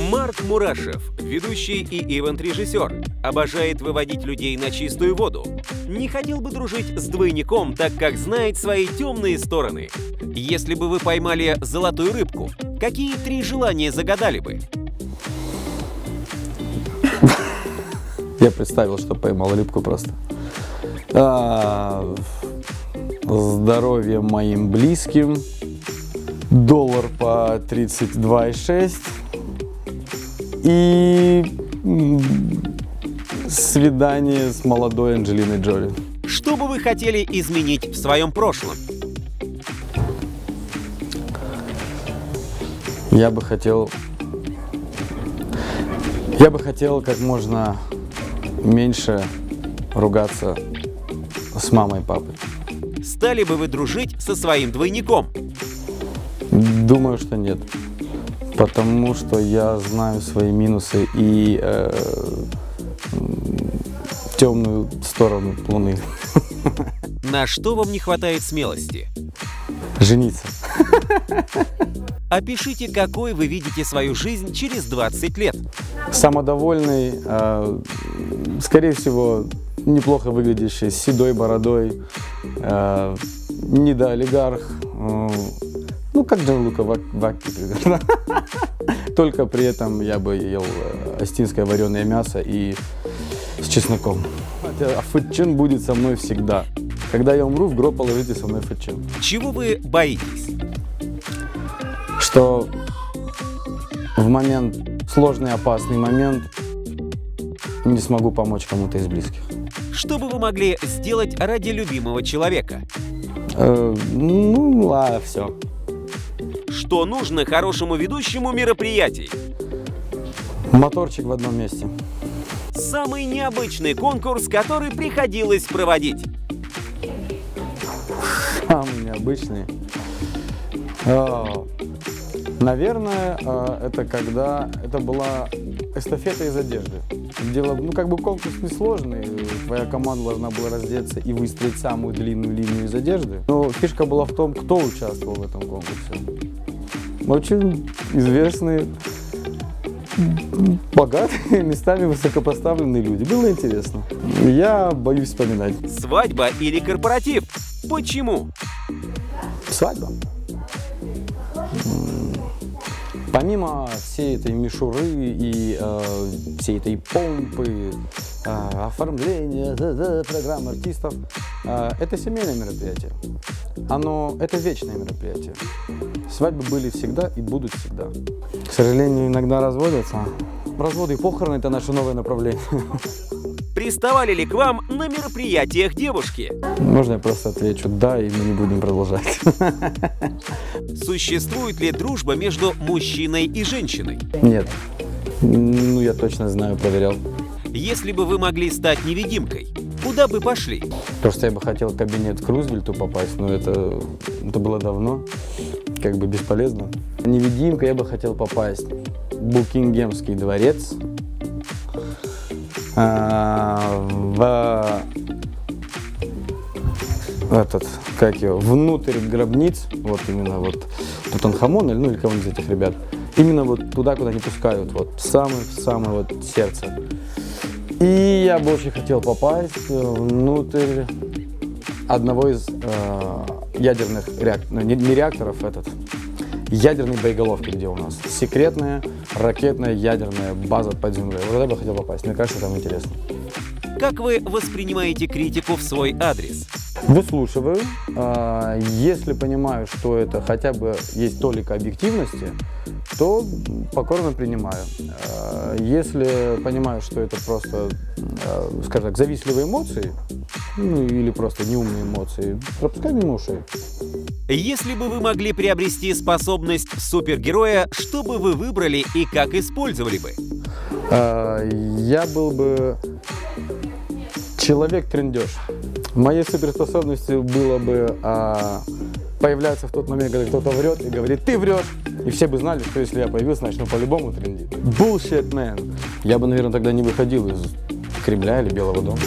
Марк Мурашев, ведущий и ивент-режиссер, обожает выводить людей на чистую воду. Не хотел бы дружить с двойником, так как знает свои темные стороны. Если бы вы поймали золотую рыбку, какие 3 желания загадали бы? Я представил, что поймал рыбку просто. Здоровье моим близким. Доллар по 32,6. И свидание с молодой Анджелиной Джоли. Что бы вы хотели изменить в своем прошлом? Я бы хотел как можно меньше ругаться с мамой и папой. Стали бы вы дружить со своим двойником? Думаю, что нет. Потому что я знаю свои минусы и темную сторону Луны. На что вам не хватает смелости? Жениться. Опишите, какой вы видите свою жизнь через 20 лет. Самодовольный, скорее всего, неплохо выглядящий, с седой бородой, недоолигарх, ну, как Джанлука Вакки примерно. Только при этом я бы ел остинское вареное мясо и с чесноком. А фэтчин будет со мной всегда. Когда я умру, в гроб положите со мной фэтчин. Чего вы боитесь? Что в момент, сложный, опасный момент, не смогу помочь кому-то из близких. Что бы вы могли сделать ради любимого человека? Все. Что нужно хорошему ведущему мероприятий? Моторчик в одном месте. Самый необычный конкурс, который приходилось проводить. Самый необычный. Наверное, это была эстафета из одежды. Дело, конкурс несложный. Твоя команда должна была раздеться и выстроить самую длинную линию из одежды. Но фишка была в том, кто участвовал в этом конкурсе. Очень известные, богатые, местами высокопоставленные люди. Было интересно. Я боюсь вспоминать. Свадьба или корпоратив? Почему? Свадьба. Помимо всей этой мишуры и всей этой помпы, оформления, программ артистов, это семейное мероприятие. Это вечное мероприятие. Свадьбы были всегда и будут всегда. К сожалению, иногда разводятся. Разводы и похороны – это наше новое направление. Приставали ли к вам на мероприятиях девушки? Можно я просто отвечу «да», и мы не будем продолжать. Существует ли дружба между мужчиной и женщиной? Нет. Я точно знаю, проверял. Если бы вы могли стать невидимкой, куда бы пошли? Просто я бы хотел в кабинет к Рузвельту попасть, но это было давно, бесполезно. Невидимка, я бы хотел попасть в Букингемский дворец, внутрь гробниц, именно Тутанхамон или кого-нибудь из этих ребят, именно туда, куда не пускают, в самое сердце. И я бы очень хотел попасть внутрь одного из ядерных реакторов, ядерной боеголовки, где у нас секретная ракетная ядерная база под землей. Я бы хотел попасть. Мне кажется, там интересно. Как вы воспринимаете критику в свой адрес? Выслушиваю. Если понимаю, что это хотя бы есть толика объективности, то покорно принимаю. Если понимаю, что это просто, завистливые эмоции, или просто неумные эмоции, пропускай мимо ушей. Если бы вы могли приобрести способность супергероя, что бы вы выбрали и как использовали бы? Я был бы человек-трындеж. Моей суперспособностью было бы появляться в тот момент, когда кто-то врет и говорит «ты врешь». И все бы знали, что если я появился, значит, по-любому трындит. Bullshit, man. Я бы, наверное, тогда не выходил из Кремля или Белого дома.